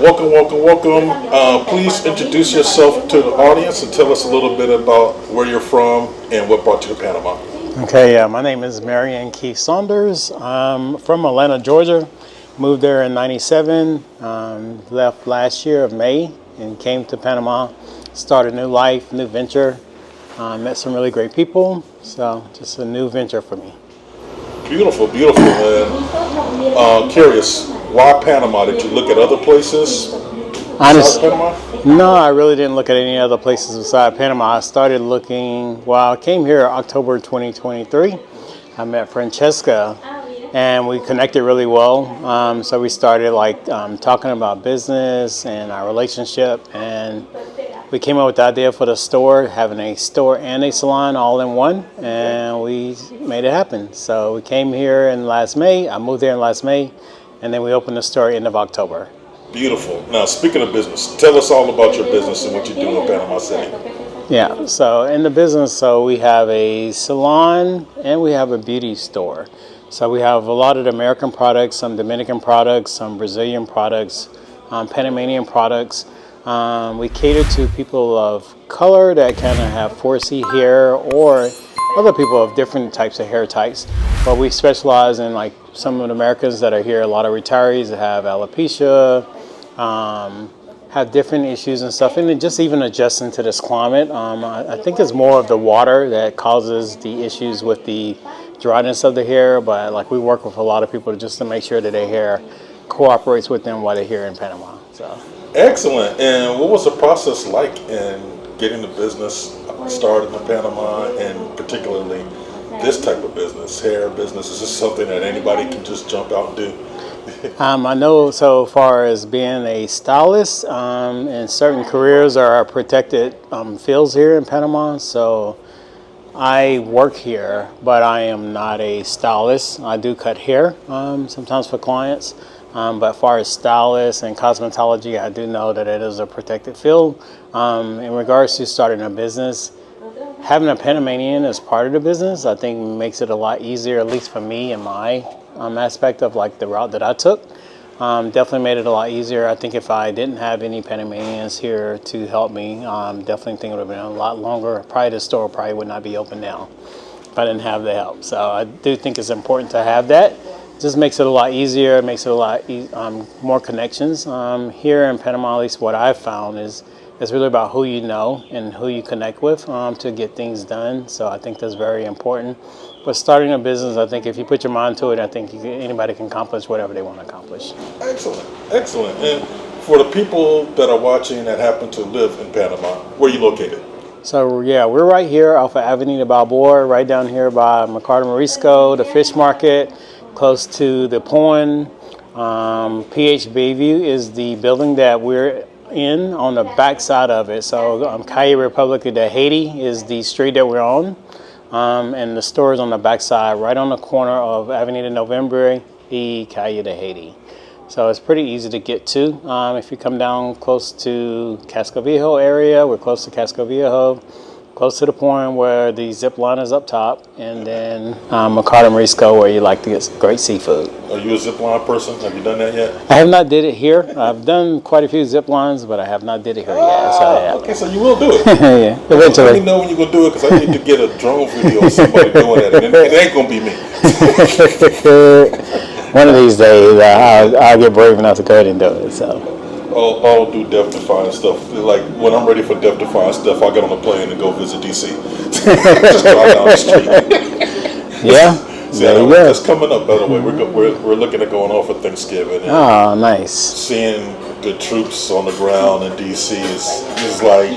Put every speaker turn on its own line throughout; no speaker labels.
right, welcome. Please introduce yourself to the audience and tell us a little bit about where you're from and what brought you to Panama.
Okay, my name is Marion Keith Saunders. I'm from Atlanta, Georgia. Moved there in '97. Left last year of May and came to Panama. Started a new life, new venture. Met some really great people. So just a new venture for me.
Beautiful, man. Curious, why Panama? Did you look at other places besides Panama?
No, I really didn't look at any other places besides Panama. I started looking, I came here October 2023. I met Francesca and we connected really well. So we started talking about business and our relationship, and we came up with the idea for the store, having a store and a salon all in one, and we made it happen. So we came here in last May. I moved there in last May, and then we opened the store end of October.
Beautiful. Now, speaking of business, tell us all about your business and what you do in Panama City.
Yeah, so in the business, we have a salon and we have a beauty store. So we have a lot of American products, some Dominican products, some Brazilian products, Panamanian products. We cater to people of color that kind of have 4C hair, or other people of different types of hair types. But we specialize in some of the Americans that are here, a lot of retirees that have alopecia, have different issues and stuff, and then just even adjusting to this climate. I think it's more of the water that causes the issues with the dryness of the hair, but we work with a lot of people just to make sure that their hair cooperates with them while they're here in Panama. So.
Excellent. And what was the process like in getting the business started in Panama, and particularly this type of business, hair business? Is this something that anybody can just jump out and do?
I know so far as being a stylist, and certain careers are protected fields here in Panama. So I work here, but I am not a stylist. I do cut hair sometimes for clients. But as far as stylists and cosmetology, I do know that it is a protected field. In regards to starting a business, having a Panamanian as part of the business, I think makes it a lot easier, at least for me and my aspect of the route that I took. Definitely made it a lot easier. I think if I didn't have any Panamanians here to help me, definitely think it would have been a lot longer. Probably the store probably would not be open now if I didn't have the help. So I do think it's important to have that. Just makes it a lot easier. It makes it a lot more connections. Here in Panama, at least what I've found is it's really about who you know and who you connect with to get things done. So I think that's very important. But starting a business, I think if you put your mind to it, I think anybody can accomplish whatever they want to accomplish.
Excellent. And for the people that are watching that happen to live in Panama, where are you located?
So yeah, we're right here off of Avenida Balboa, right down here by Mercado Morisco, the fish market, close to the Point. PH Bayview is the building that we're in on the back side of it. So Calle Republica de Haiti is the street that we're on. And the store is on the back side, right on the corner of Avenida November y Calle de Haiti. So it's pretty easy to get to. If you come down close to Casco Viejo area, we're close to Casco Viejo, close to the point where the zip line is up top, and then Mercado Morisco, where you like to get some great seafood.
Are you a zip line person? Have you done that yet?
I have not did it here. I've done quite a few zip lines, but I have not did it here yet. So, yeah.
Okay, so you will do it.
Yeah, eventually.
Let me know when you're going to do it, because I need to get a drone video of somebody doing that, and it ain't going to be me.
One of these days, I'll get brave enough to go ahead and do it. So.
I'll do death-defying stuff. Like when I'm ready for death-defying stuff, I'll get on a plane and go visit DC. Just drive down the street.
Yeah.
It's coming up, by the way. We're looking at going off for Thanksgiving. And
oh, nice.
Seeing the troops on the ground in DC is like,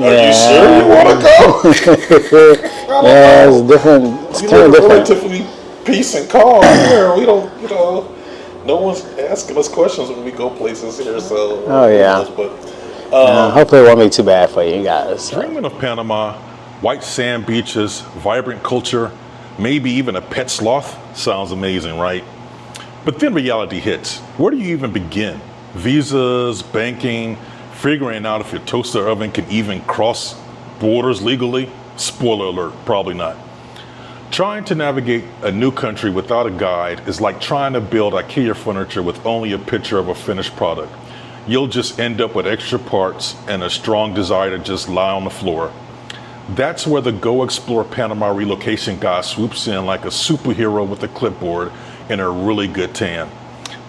are you sure you want to go?
Yeah, it's different. It's kind of different.
Relatively peace and calm here. We don't, no one's asking us questions when we go places here, so.
Oh, yeah. Hopefully it won't be too bad for you guys. So.
Dreaming of Panama, white sand beaches, vibrant culture, maybe even a pet sloth sounds amazing, right? But then reality hits. Where do you even begin? Visas, banking, figuring out if your toaster oven can even cross borders legally? Spoiler alert, probably not. Trying to navigate a new country without a guide is like trying to build IKEA furniture with only a picture of a finished product. you'll just end up with extra parts and a strong desire to just lie on the floor. That's where the Go Explore Panama Relocation guy swoops in like a superhero with a clipboard and a really good tan.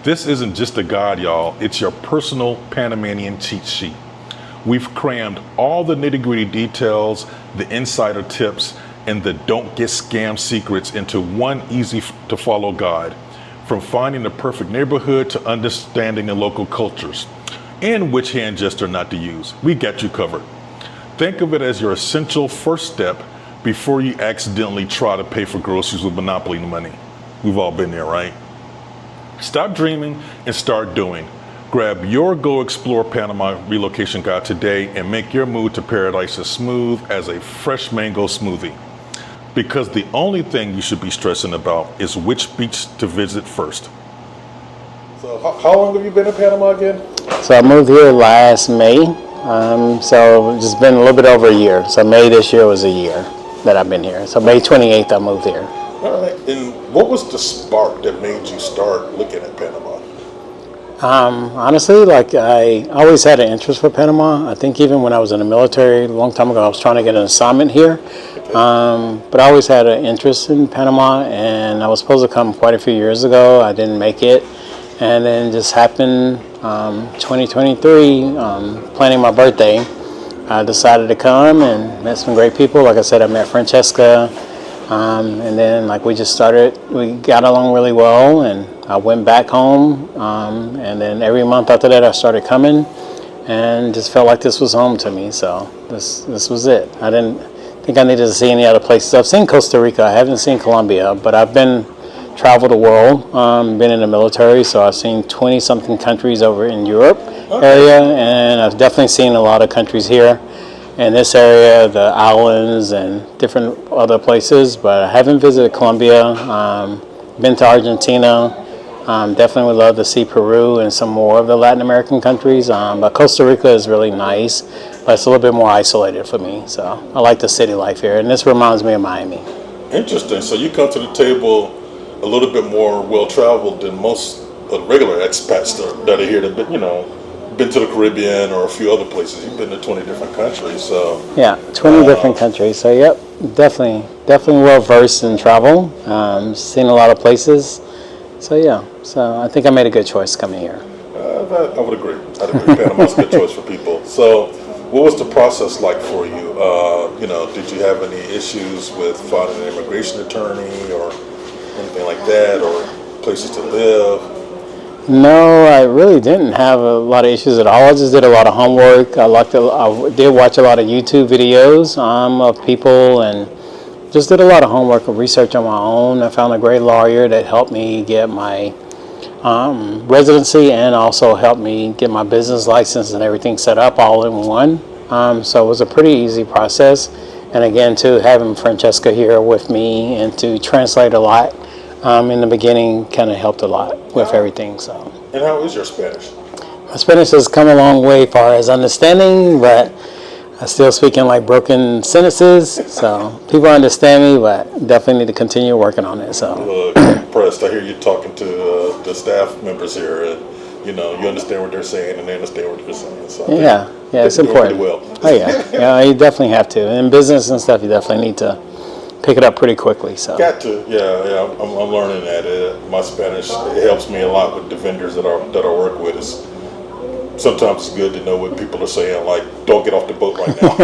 This isn't just a guide, y'all. It's your personal Panamanian cheat sheet. We've crammed all the nitty-gritty details, the insider tips, and the don't get scammed secrets into one easy to follow guide. From finding the perfect neighborhood to understanding the local cultures and which hand gesture not to use. We got you covered. Think of it as your essential first step before you accidentally try to pay for groceries with Monopoly money. We've all been there, right? Stop dreaming and start doing. Grab your Go Explore Panama Relocation Guide today and make your move to paradise as smooth as a fresh mango smoothie. Because the only thing you should be stressing about is which beach to visit first.
So how long have you been in Panama again?
So I moved here last May. So it's been a little bit over a year. So May this year was a year that I've been here. So May 28th I moved here.
All right. And what was the spark that made you start looking at Panama?
Honestly, like I always had an interest for Panama. I think even when I was in the military a long time ago, I was trying to get an assignment here. But I always had an interest in Panama, and I was supposed to come quite a few years ago. I didn't make it, and then just happened 2023, planning my birthday. I decided to come and met some great people. Like I said, I met Francesca, and then like we got along really well, and I went back home, and then every month after that I started coming, and just felt like this was home to me. So this was it. I didn't think I needed to see any other places. I've seen Costa Rica. I haven't seen Colombia, but I've traveled the world, been in the military, so I've seen 20-something countries over in Europe area, and I've definitely seen a lot of countries here in this area, the islands and different other places, but I haven't visited Colombia, been to Argentina, definitely would love to see Peru and some more of the Latin American countries, but Costa Rica is really nice, but it's a little bit more isolated for me, so I like the city life here, and this reminds me of Miami.
Interesting. So you come to the table a little bit more well-traveled than most of the regular expats that are here that been to the Caribbean or a few other places. You've been to 20 different countries, so
yeah, 20 different countries. So yep, definitely well versed in travel. Seen a lot of places. So yeah, so I think I made a good choice coming here.
I would agree. Panama's a good choice for people. So, what was the process like for you? Did you have any issues with finding an immigration attorney or anything like that, or places to live?
No, I really didn't have a lot of issues at all. I just did a lot of homework. I did watch a lot of YouTube videos of people, and just did a lot of homework and research on my own. I found a great lawyer that helped me get my residency and also helped me get my business license and everything set up all in one. So it was a pretty easy process. And again, too, having Francesca here with me and to translate a lot in the beginning kind of helped a lot with everything. So.
And how is your Spanish?
My Spanish has come a long way as far as understanding, but I still speak in like broken sentences. So people understand me, but definitely need to continue working on it. So.
Impressed. I hear you talking to the staff members here, and you understand what they're saying, and they understand what you're saying. So
yeah, it's important.
Well.
Oh yeah, you definitely have to. In business and stuff, you definitely need to pick it up pretty quickly. So
got to, yeah. I'm learning that. My Spanish, it helps me a lot with the vendors that I work with. Sometimes it's good to know what people are saying, like, don't get off the boat right now.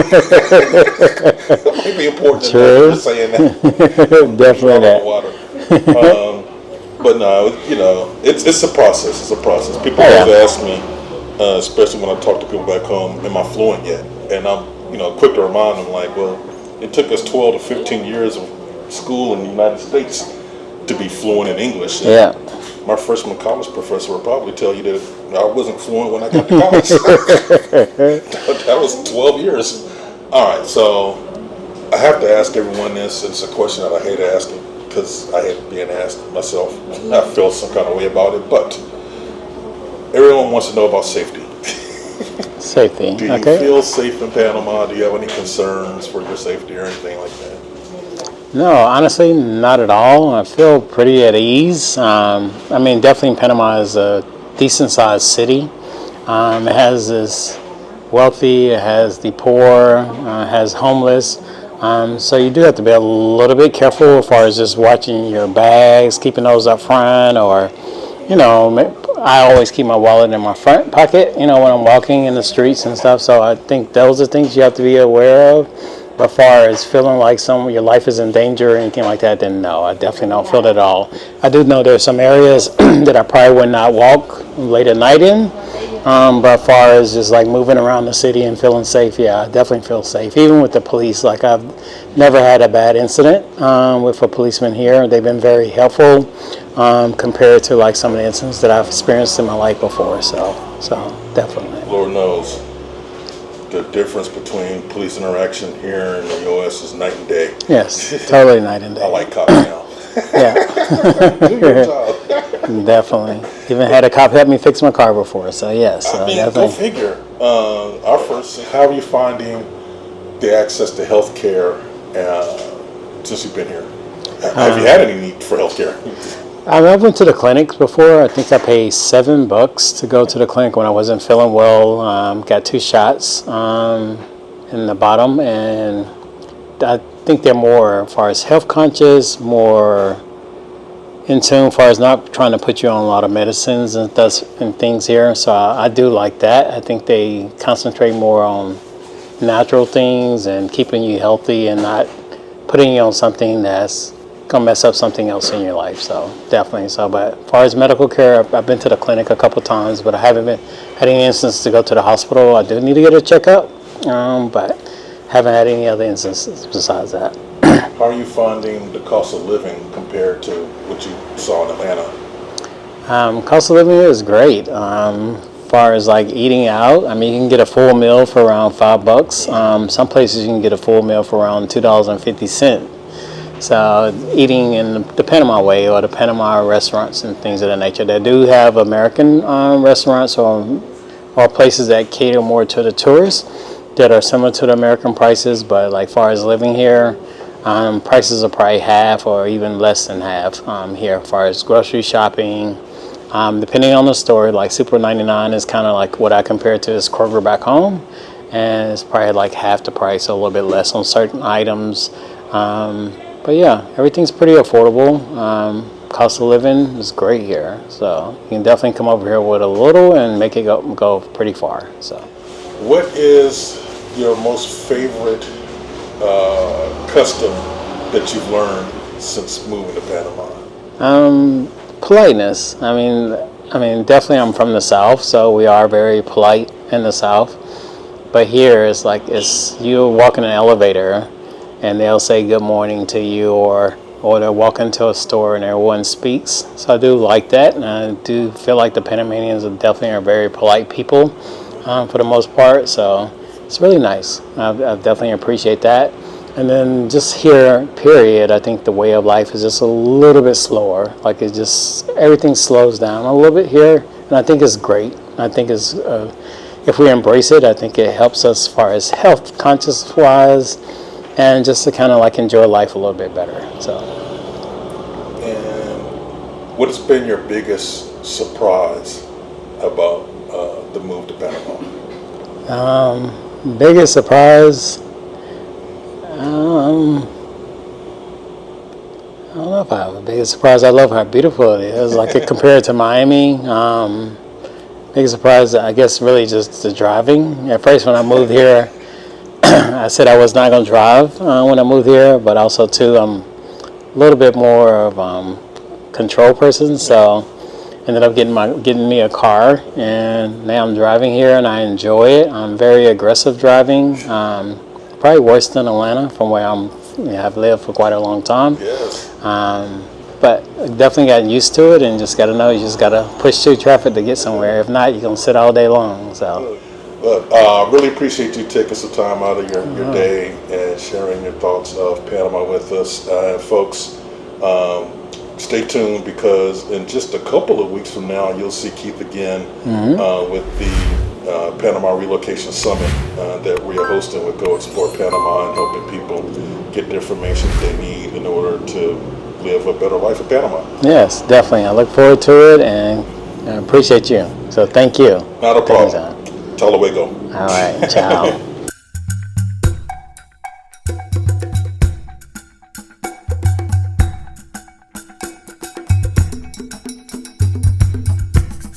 It might be important to know you're saying that.
Definitely that.
Water. But no, it's a process. It's a process. People always ask me, especially when I talk to people back home, am I fluent yet? And I'm, quick to remind them, like, well, it took us 12 to 15 years of school in the United States to be fluent in English. And
yeah.
My freshman college professor would probably tell you that I wasn't fluent when I got to college. That was 12 years. All right, so I have to ask everyone this. It's a question that I hate asking because I hate being asked myself. I feel some kind of way about it, but everyone wants to know about safety.
Safety.
Do you feel safe in Panama? Do you have any concerns for your safety or anything like that?
No, honestly, not at all. I feel pretty at ease. Definitely Panama is a decent-sized city. It has this wealthy, it has the poor, it has homeless. So you do have to be a little bit careful as far as just watching your bags, keeping those up front, or, I always keep my wallet in my front pocket, when I'm walking in the streets and stuff. So I think those are things you have to be aware of. But as far as feeling like your life is in danger or anything like that, then no, I definitely don't feel that at all. I do know there's some areas that I probably would not walk late at night in. But as far as just like moving around the city and feeling safe, yeah, I definitely feel safe. Even with the police, like I've never had a bad incident with a policeman here. They've been very helpful compared to like some of the incidents that I've experienced in my life before. So definitely.
Lord knows the difference between police interaction here in the U.S. is night and day.
Yes, totally night and day.
I like cops now.
Yeah.
Do your job.
Definitely. Even had a cop help me fix my car before, so yes.
I mean,
definitely.
go figure. Our first, how are you finding the access to health care since you've been here? Have you had any need for health care?
I went to the clinics before. I think I paid $7 to go to the clinic when I wasn't feeling well. Got 2 shots in the bottom, and I think they're more, as far as health conscious, more in tune, as far as not trying to put you on a lot of medicines and things here. So I do like that. I think they concentrate more on natural things and keeping you healthy and not putting you on something that's gonna mess up something else in your life. So definitely. So, but as far as medical care, I've been to the clinic a couple times, but I haven't had any instance to go to the hospital. I do need to get a checkup, but haven't had any other instances besides that.
How are you finding the cost of living compared to what you saw in Atlanta?
Cost of living here is great. As far as like eating out, I mean, you can get a full meal for around $5. Some places you can get a full meal for around $2.50. So eating in the Panama way, or the Panama restaurants and things of that nature. They do have American restaurants or places that cater more to the tourists that are similar to the American prices, but like far as living here, prices are probably half or even less than half here as far as grocery shopping. Depending on the store, like Super 99 is kind of like what I compare it to as Kroger back home, and it's probably like half the price, or a little bit less on certain items. But yeah, everything's pretty affordable. Cost of living is great here, so you can definitely come over here with a little and make it go pretty far. So,
What is your most favorite custom that you've learned since moving to Panama?
Politeness. I mean, definitely I'm from the South, so we are very polite in the South. But here it's like you walk in an elevator, and they'll say good morning to you, or they'll walk into a store and everyone speaks. So I do like that, and I do feel like the Panamanians are very polite people for the most part. So it's really nice. I definitely appreciate that. And then just here, period, I think the way of life is just a little bit slower. Like everything slows down a little bit here, and I think it's great. I think if we embrace it, I think it helps us as far as health conscious wise, and just to kind of like enjoy life a little bit better. So.
And what has been your biggest surprise about the move to Panama?
Biggest surprise, I don't know if I have a biggest surprise. I love how beautiful it is. Like compared to Miami, biggest surprise, I guess, really just the driving. At first, when I moved here, I said I was not going to drive when I moved here, but also too, I'm a little bit more of control person, so ended up getting me a car, and now I'm driving here and I enjoy it. I'm very aggressive driving, probably worse than Atlanta from where I've lived for quite a long time.
Yes.
But definitely gotten used to it, and just got to know you just got to push through traffic to get somewhere. If not, you're going to sit all day long. So.
But really appreciate you taking some time out of your day and sharing your thoughts of Panama with us. Folks, stay tuned, because in just a couple of weeks from now, you'll see Keith again with the Panama Relocation Summit that we are hosting with Go Explore Panama, and helping people get the information they need in order to live a better life in Panama.
Yes, definitely. I look forward to it, and I appreciate you. So thank you.
Not a
Thank you,
problem. Tell away go.
All right. Ciao.